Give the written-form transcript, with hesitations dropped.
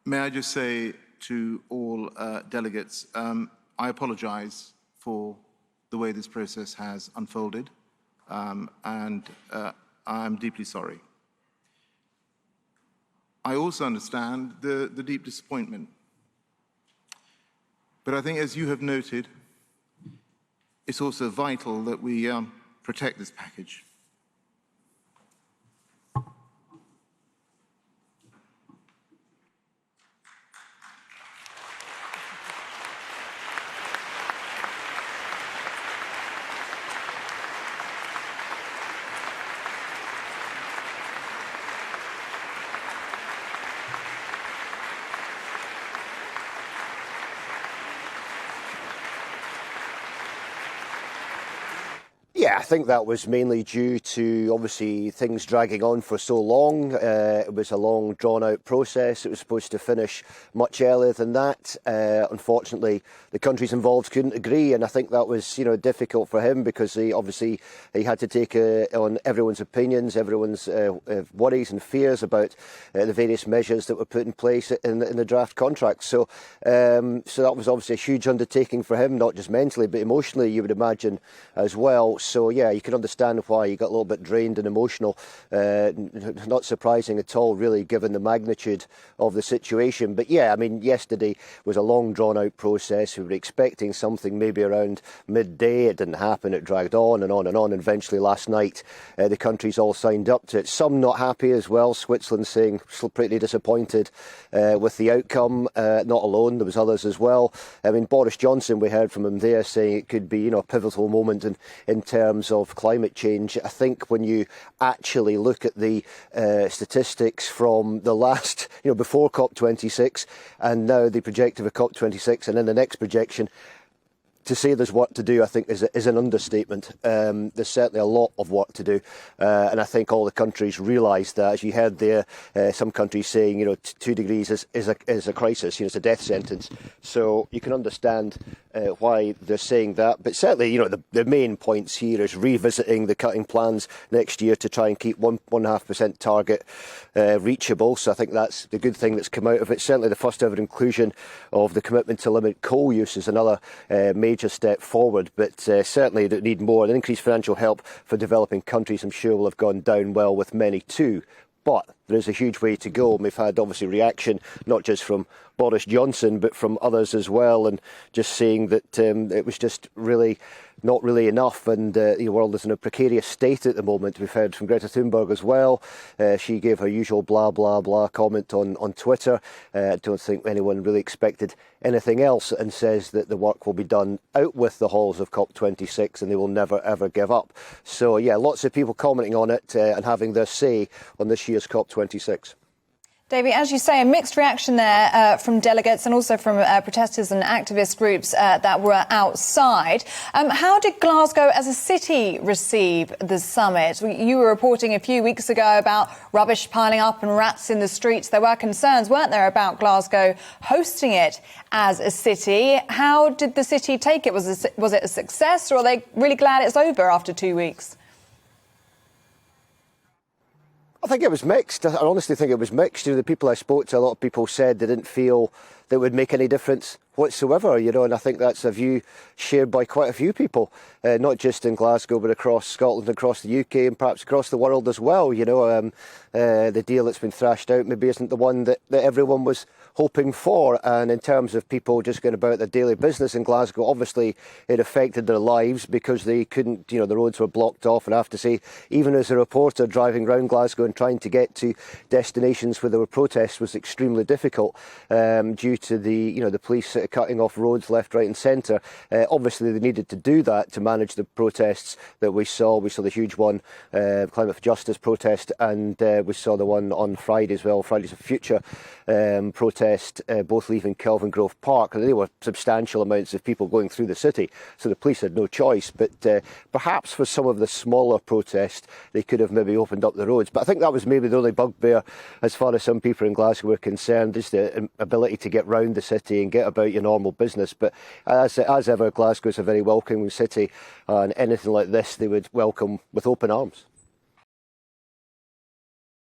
May I just say to all delegates, I apologise for the way this process has unfolded, and I'm deeply sorry. I also understand the deep disappointment. But I think, as you have noted, it's also vital that we protect this package. Yeah, I think that was mainly due to, obviously, things dragging on for so long. It was a long, drawn-out process. It was supposed to finish much earlier than that. Unfortunately, the countries involved couldn't agree, and I think that was, difficult for him because he had to take on everyone's opinions, everyone's worries and fears about the various measures that were put in place in the draft contract. So that was obviously a huge undertaking for him, not just mentally, but emotionally, you would imagine, as well. So, yeah, you can understand why he got a little bit drained and emotional. Not surprising at all, really, given the magnitude of the situation. But, yeah, I mean, yesterday was a long, drawn-out process. We were expecting something maybe around midday. It didn't happen. It dragged on and on and on. Eventually, last night, the countries all signed up to it. Some not happy as well. Switzerland saying pretty disappointed with the outcome. Not alone. There was others as well. I mean, Boris Johnson, we heard from him there, saying it could be, a pivotal moment in terms of climate change. I think when you actually look at the statistics from the last, before COP26 and now the projected of COP26 and then the next projection, to say there's work to do, I think, is an understatement. There's certainly a lot of work to do, and I think all the countries realise that. As you heard there, some countries saying, 2 degrees is a crisis, it's a death sentence. So you can understand why they're saying that. But certainly, the main points here is revisiting the cutting plans next year to try and keep 1.5% target reachable. So I think that's the good thing that's come out of it. Certainly the first ever inclusion of the commitment to limit coal use is another major step forward, but certainly they need more. And increased financial help for developing countries, I'm sure, will have gone down well with many too. But there is a huge way to go. And we've had, obviously, reaction, not just from Boris Johnson, but from others as well, and just saying that it was just not really enough, and the world is in a precarious state at the moment. We've heard from Greta Thunberg as well. She gave her usual blah, blah, blah comment on Twitter. I don't think anyone really expected anything else, and says that the work will be done out with the halls of COP26 and they will never, ever give up. So, yeah, lots of people commenting on it and having their say on this year's COP26. Davie, as you say, a mixed reaction there from delegates and also from protesters and activist groups that were outside. How did Glasgow as a city receive the summit? You were reporting a few weeks ago about rubbish piling up and rats in the streets. There were concerns, weren't there, about Glasgow hosting it as a city. How did the city take it? Was it a success, or are they really glad it's over after 2 weeks? I think it was mixed. I honestly think it was mixed. The people I spoke to, a lot of people said they didn't feel that it would make any difference whatsoever, and I think that's a view shared by quite a few people, not just in Glasgow, but across Scotland, across the UK, and perhaps across the world as well. The deal that's been thrashed out maybe isn't the one that everyone was hoping for. And in terms of people just going about their daily business in Glasgow, obviously it affected their lives because they couldn't, the roads were blocked off. And I have to say, even as a reporter driving around Glasgow and trying to get to destinations where there were protests was extremely difficult due to the police cutting off roads left, right and centre. Obviously they needed to do that to manage the protests that we saw. We saw the huge one, Climate for Justice protest, and we saw the one on Friday as well, Fridays of Future protest, both leaving Kelvin Grove Park. And there were substantial amounts of people going through the city, so the police had no choice. But perhaps for some of the smaller protests, they could have maybe opened up the roads. But I think that was maybe the only bugbear, as far as some people in Glasgow were concerned, is the ability to get round the city and get about your normal business. But as ever, Glasgow is a very welcoming city, and anything like this they would welcome with open arms.